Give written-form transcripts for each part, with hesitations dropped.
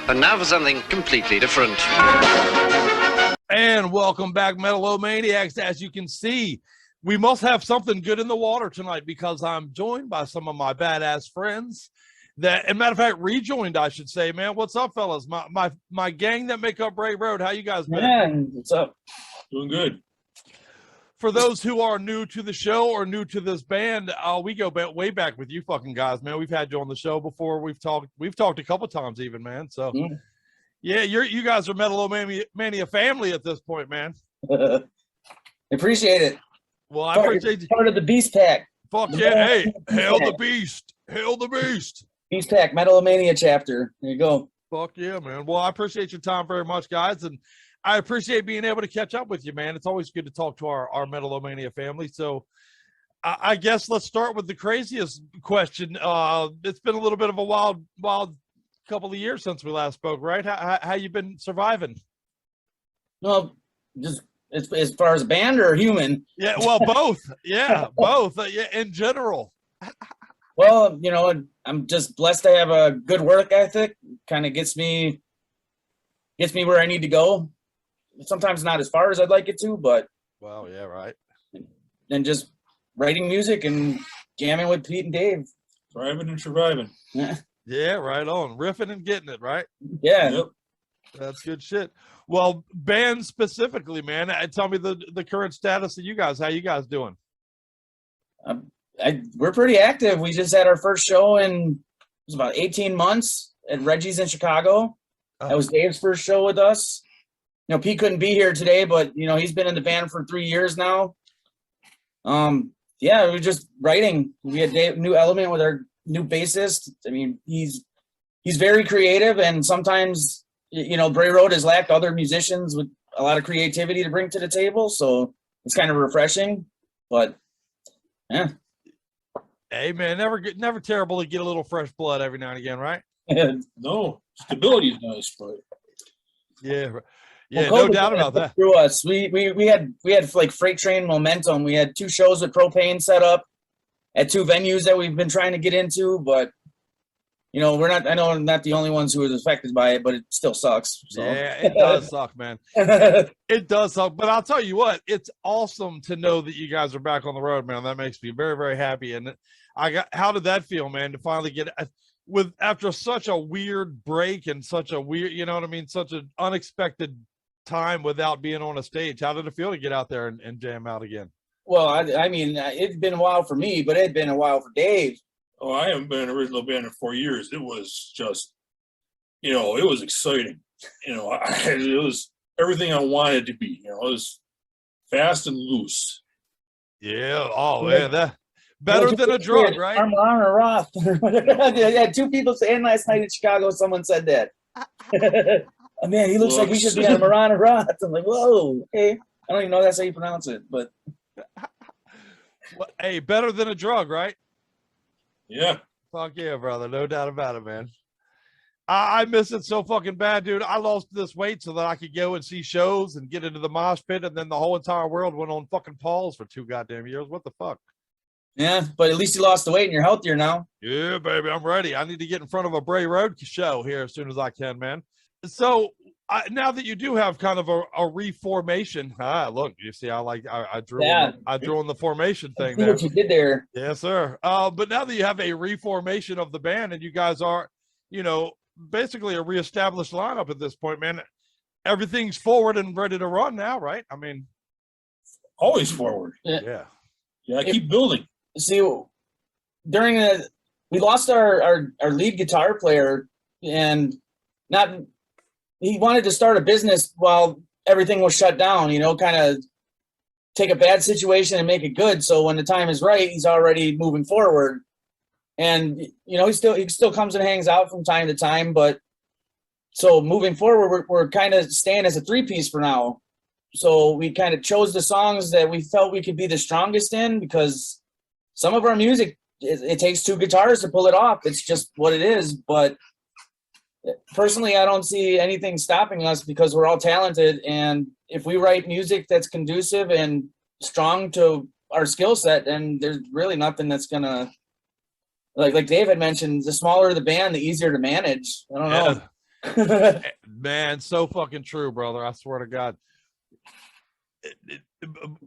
And now for something completely different. And welcome back, Metal-O-Maniacs. As you can see, we must have something good in the water tonight because I'm joined by some of my badass friends that, as a matter of fact, rejoined, I should say, man. What's up, fellas? My gang that make up Bray Road. How you guys been? Yeah, what's up? Doing good. For those who are new to the show or new to this band, we go way back with you fucking guys, man. We've had you on the show before. We've talked a couple times even, man. So yeah, you guys are Metal-O-Mania family at this point, man. Appreciate it. Well, I appreciate you. Part of the Beast Pack. Fuck yeah. Hey, hail the beast. Hail the beast. Beast Pack, Metal-O-Mania chapter. There you go. Fuck yeah, man. Well, I appreciate your time very much, guys. And I appreciate being able to catch up with you, man. It's always good to talk to our Metal-O-Mania family. So I guess let's start with the craziest question. It's been a little bit of a wild couple of years since we last spoke, right? How you been surviving? Well, just as far as band or human? Yeah, well, both. Yeah, both. Yeah, in general. Well, you know, I'm just blessed to have a good work ethic. Kind of gets me where I need to go. Sometimes not as far as I'd like it to, but well, yeah, right. And just writing music and jamming with Pete and Dave. Thriving and surviving. Yeah, right on. Riffing and getting it, right? Yeah. Yep. That's good shit. Well, band specifically, man, tell me the current status of you guys. How you guys doing? We're pretty active. We just had our first show in, it was about 18 months at Reggie's in Chicago. That was Dave's first show with us. You know, Pete couldn't be here today, but you know, he's been in the band for 3 years now. Yeah, we're just writing. We had Dave, new element with our new bassist. I mean, he's very creative, and sometimes, you know, Bray Road has lacked other musicians with a lot of creativity to bring to the table, so it's kind of refreshing. But yeah. Hey man, never terrible to get a little fresh blood every now and again, right? No, stability is nice, but yeah. Yeah, well, no doubt about that. Through us, we had like freight train momentum. We had 2 shows with propane set up at 2 venues that we've been trying to get into, but you know, I know I'm not the only ones who was affected by it, but it still sucks. So. Yeah, it does suck, man. It does suck, but I'll tell you what, it's awesome to know that you guys are back on the road, man. That makes me very, very happy. And how did that feel, man, to finally get after such a weird break and such a weird, you know what I mean, such an unexpected time without being on a stage? How did it feel to get out there and jam out again? Well, I mean, it's been a while for me, but it'd been a while for Dave. oh, I haven't been in an original band in 4 years. It was just, you know, it was exciting. You know, it was everything I wanted to be. You know, it was fast and loose. Yeah. Oh man, that better than a drug, right? Armor Roth. I had 2 people saying last night in Chicago. Someone said that. Oh, man, he looks like he should be on Marana Roth. I'm like, whoa, okay. I don't even know that's how you pronounce it, but well, hey, better than a drug, right? Yeah. Fuck yeah, brother. No doubt about it, man. I miss it so fucking bad, dude. I lost this weight so that I could go and see shows and get into the mosh pit, and then the whole entire world went on fucking pause for 2 goddamn years. What the fuck? yeah, but at least you lost the weight and you're healthier now. Yeah, baby, I'm ready. I need to get in front of a Bray Road show here as soon as I can, man. So now that you do have kind of a reformation, look, you see, I drew on the formation thing See there. what you did there. Yes, sir. But now that you have a reformation of the band and you guys are, you know, basically a reestablished lineup at this point, man, everything's forward and ready to run now, right? I mean, Always forward. yeah. Yeah, keep building. See, we lost our lead guitar player, and he wanted to start a business while everything was shut down, you know, kind of take a bad situation and make it good. So when the time is right, he's already moving forward. And, you know, he still comes and hangs out from time to time, but so moving forward, we're kind of staying as a 3-piece for now. So we kind of chose the songs that we felt we could be the strongest in, because some of our music, it takes 2 guitars to pull it off. It's just what it is. But personally, I don't see anything stopping us because we're all talented. And if we write music that's conducive and strong to our skill set, then there's really nothing that's going to, like Dave had mentioned, the smaller the band, the easier to manage. I don't know. Man, so fucking true, brother. I swear to God.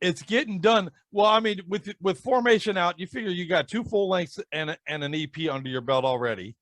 It's getting done. Well, I mean, with Formation out, you figure you got 2 full lengths and an EP under your belt already.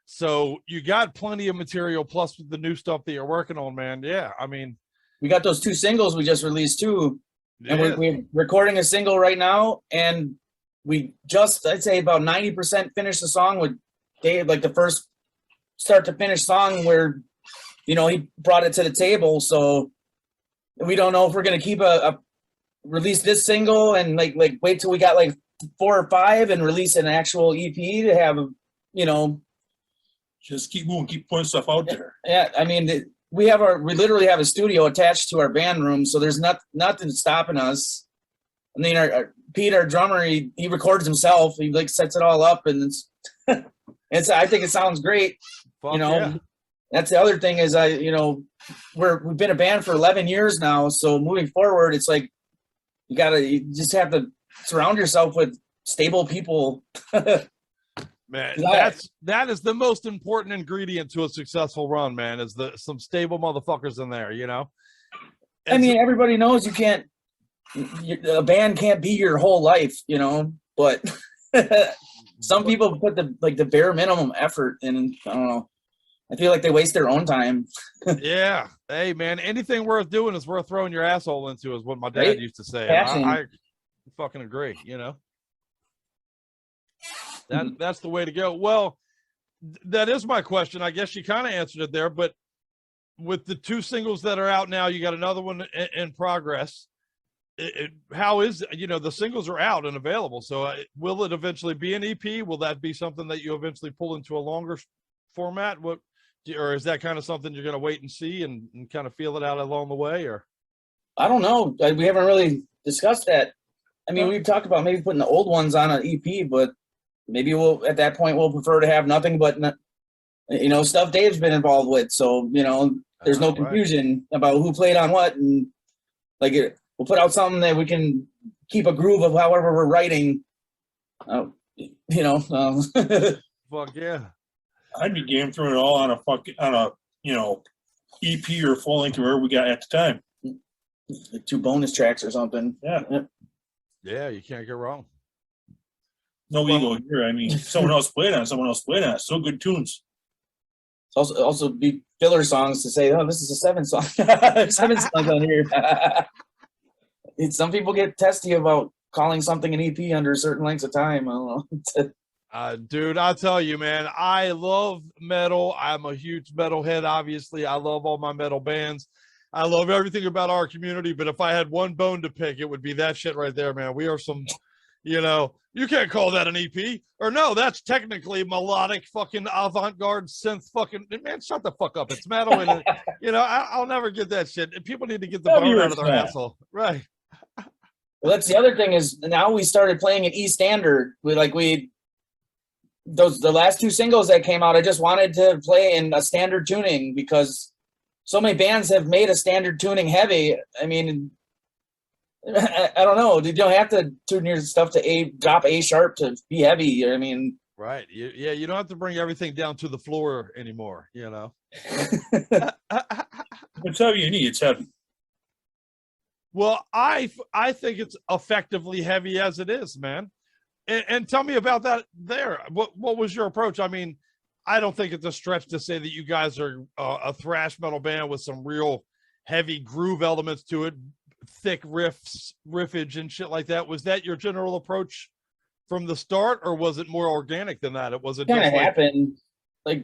So you got plenty of material plus the new stuff that you're working on, man. Yeah, I mean, we got those 2 singles we just released too. yeah. And we're recording a single right now, and we just, I'd say about 90% finished the song with Dave, like the first start to finish song where, you know, he brought it to the table. So we don't know if we're going to keep a release this single and like wait till we got like 4 or 5 and release an actual EP to have, you know, just keep moving, keep putting stuff out there. Yeah. I mean, we literally have a studio attached to our band room. So there's nothing stopping us. I mean, our Pete, our drummer, he records himself. He like sets it all up, and I think it sounds great. Fuck you know, yeah. That's the other thing is we've been a band for 11 years now. So moving forward, it's like, you just have to surround yourself with stable people. Man, that is the most important ingredient to a successful run, man, is some stable motherfuckers in there, you know? I mean, everybody knows a band can't be your whole life, you know, but some people put the bare minimum effort in. I don't know. I feel like they waste their own time. Yeah. Hey, man, anything worth doing is worth throwing your asshole into, is what my dad Right? used to say. I fucking agree, you know? That's the way to go. Well, that is my question. I guess you kind of answered it there, but with the 2 singles that are out now, you got another one in progress. How is, the singles are out and available. So will it eventually be an EP? Will that be something that you eventually pull into a longer format? Or is that kind of something you're going to wait and see and kind of feel it out along the way? Or I don't know. We haven't really discussed that. I mean, we've talked about maybe putting the old ones on an EP, but maybe at that point we'll prefer to have nothing but, stuff Dave's been involved with. So, there's no confusion about who played on what, and we'll put out something that we can keep a groove of however we're writing. Fuck yeah. I'd be game throwing it all on a EP or full length or whatever we got at the time. 2 bonus tracks or something. Yeah, you can't go wrong. No ego here. I mean, someone else played on it. So good tunes. Also be filler songs to say, oh, this is a 7 song. 7 songs on here. Some people get testy about calling something an EP under certain lengths of time. I don't know. Dude, I'll tell you, man, I love metal. I'm a huge metal head, obviously. I love all my metal bands. I love everything about our community, but if I had one bone to pick, it would be that shit right there, man. We are some, you can't call that an EP. Or no, that's technically melodic fucking avant-garde synth fucking, man, shut the fuck up. It's metal. And, I'll never get that shit. People need to get the bone out of their asshole. Right. Well, that's the other thing is now we started playing an E standard. The last 2 singles that came out, I just wanted to play in a standard tuning because so many bands have made a standard tuning heavy. I mean, I don't know. You don't have to tune your stuff to drop A sharp to be heavy. I mean, right. You don't have to bring everything down to the floor anymore, It's heavy you need. It's heavy. Well, I think it's effectively heavy as it is, man. And tell me about that there. What was your approach? I mean, I don't think it's a stretch to say that you guys are a thrash metal band with some real heavy groove elements to it, thick riffage and shit like that. Was that your general approach from the start, or was it more organic than that? It kind of happened. I'm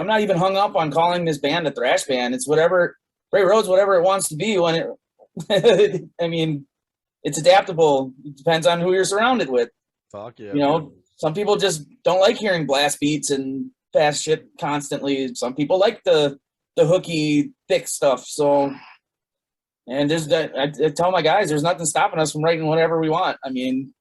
not even hung up on calling this band a thrash band. It's whatever Bray Road's whatever it wants to be when it. I mean, it's adaptable. It depends on who you're surrounded with. Fuck yeah. Some people just don't like hearing blast beats and fast shit constantly. Some people like the hooky, thick stuff. So, and I tell my guys, there's nothing stopping us from writing whatever we want. I mean,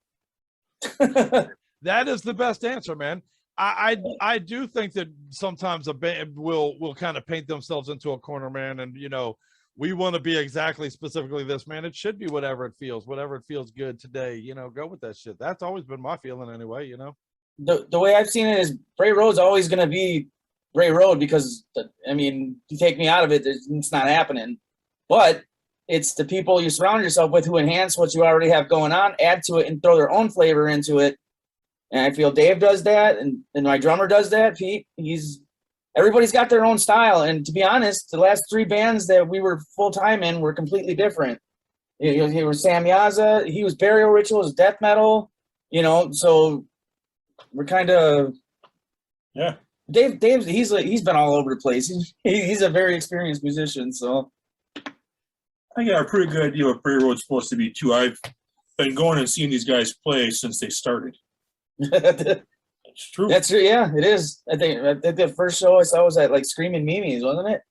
that is the best answer, man. I do think that sometimes a band will kind of paint themselves into a corner, man, and we want to be specifically this, man. It should be whatever it feels good today. Go with that shit. That's always been my feeling anyway. The way I've seen it is Bray Road's always going to be Bray Road because, I mean, you take me out of it, it's not happening. But it's the people you surround yourself with who enhance what you already have going on, add to it, and throw their own flavor into it. And I feel Dave does that, and my drummer does that. Pete, everybody's got their own style. And to be honest, the last 3 bands that we were full time in were completely different. He was Sam Yaza, he was Burial Rituals, death metal, you know. So we're kind of Dave's he's been all over the place. He's a very experienced musician. So I got a pretty good idea what Bray Road's supposed to be too. I've been going and seeing these guys play since they started. It's true. That's true. Yeah, it is. I think the first show I saw was at like Screaming Mimi's, wasn't it?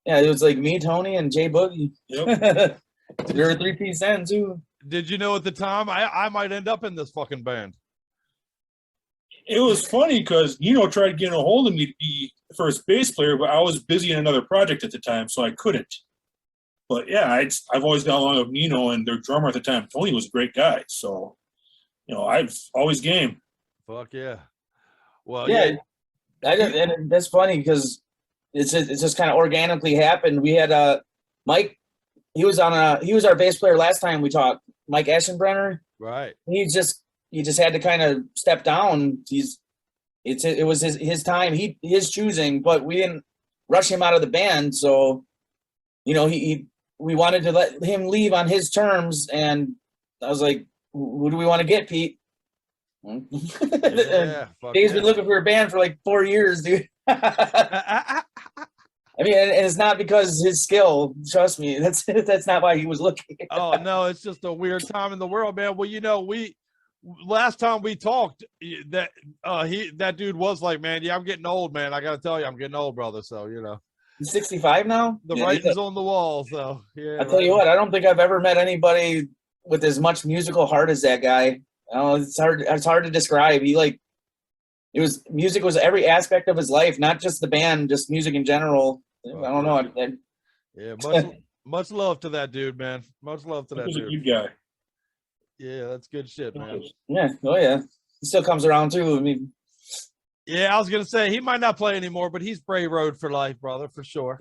Yeah, it was like me, Tony, and Jay Boogie. Yep. There were 3-piece then too. Did you know at the time I might end up in this fucking band? It was funny because Nino tried getting a hold of me to be the first bass player, but I was busy in another project at the time, so I couldn't. But yeah, I've always got along with Nino, and their drummer at the time, Tony, was a great guy. So, you know, I've always game. Fuck yeah. Well, yeah. And that's funny because it's just kind of organically happened. We had Mike. He was our bass player last time we talked. Mike Aschenbrenner. Right. He just had to kind of step down. It was his time. His choosing, but we didn't rush him out of the band. So, you know, we wanted to let him leave on his terms, and I was like, "Who do we want to get, Pete?" Yeah, Dave's been looking for a band for like 4 years, dude. I mean, and it's not because his skill. Trust me, that's not why he was looking. Oh no, it's just a weird time in the world, man. Well, you know, last time we talked, that dude was like, man, yeah, I'm getting old, man. I gotta tell you, I'm getting old, brother. So you know, he's 65 now. The writing's on the wall. So yeah. I'll tell you what, I don't think I've ever met anybody with as much musical heart as that guy. It's hard to describe. Music was every aspect of his life, not just the band, just music in general. I don't know. Yeah, much love to that dude, man. Much love to that dude. He's a good guy. Yeah, that's good shit, man. Yeah, oh yeah. He still comes around too. I mean, yeah, I was gonna say he might not play anymore, but he's Bray Road for life, brother, for sure.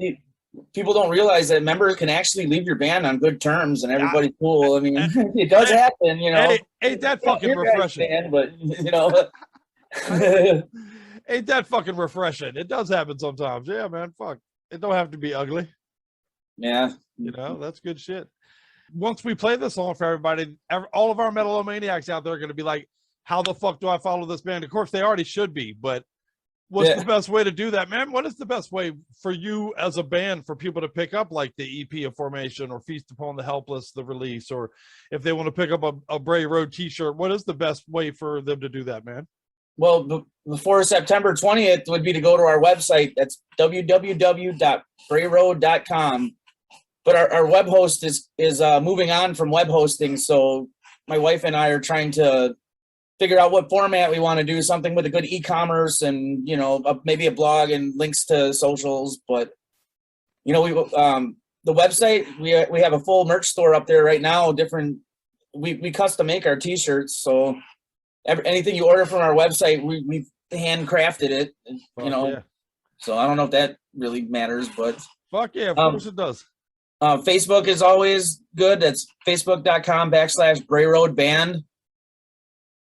People don't realize that members can actually leave your band on good terms, and everybody's cool. I mean, it does happen, you know. Ain't that fucking refreshing? Band, but you know, ain't that fucking refreshing? It does happen sometimes. Yeah, man. Fuck. It don't have to be ugly. Yeah. You know, that's good shit. Once we play this song for everybody, all of our Metal-O-Maniacs out there are going to be like, how the fuck do I follow this band? Of course, they already should be, but what's the best way to do that, man? What is the best way for you as a band for people to pick up like the EP of Formation or Feast Upon the Helpless, the release, or if they want to pick up a Bray Road t-shirt, what is the best way for them to do that, man? Well, before September 20th would be to go to our website. That's www.brayroad.com. But our web host is moving on from web hosting. So my wife and I are trying to figure out what format we want to do, something with a good e-commerce and, you know, maybe a blog and links to socials. But, you know, the website, we have a full merch store up there right now. We custom make our t-shirts. So anything you order from our website, we've handcrafted it, you know. Yeah. So I don't know if that really matters, but fuck yeah, of course it does. Facebook is always good. That's facebook.com/Bray Road Band.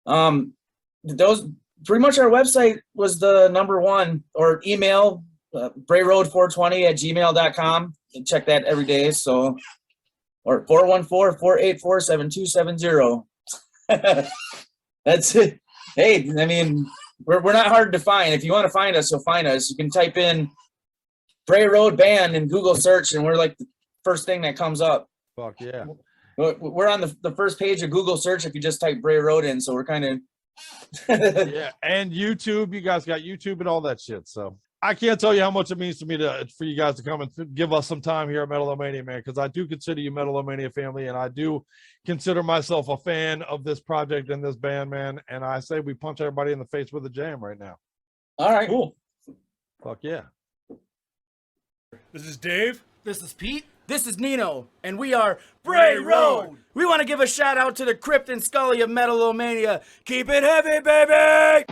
Those pretty much our website was the number one, or email brayroad420@gmail.com. And check that every day. So, or 414-484-7270. That's it. Hey, I mean, we're not hard to find. If you want to find us, you'll find us. You can type in Bray Road Band in Google search, and we're like the first thing that comes up. Fuck yeah. We're on the first page of Google search if you just type Bray Road in, so we're kind of yeah, and YouTube. You guys got YouTube and all that shit. So I can't tell you how much it means to me for you guys to come and give us some time here at Metal-O-Mania, man, because I do consider you Metal-O-Mania family, and I do consider myself a fan of this project and this band, man. And I say we punch everybody in the face with a jam right now. All right, cool. Fuck yeah. This is Dave. This is Pete. This is Nino, and we are Bray Road. We want to give a shout out to the Crypt and Scully of Metal-O-Mania. Keep it heavy, baby!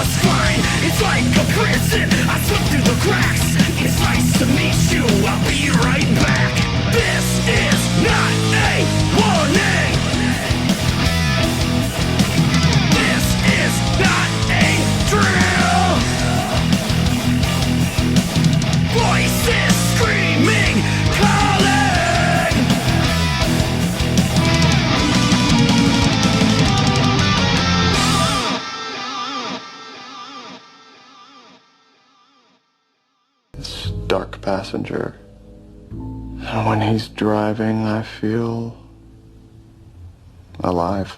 just fine. It's like a prison, I slip through the cracks. It's nice to meet you, I'll be right back. This is not a warning. This is not a drill. Voices screaming, calling. This dark passenger. And when he's driving, I feel alive.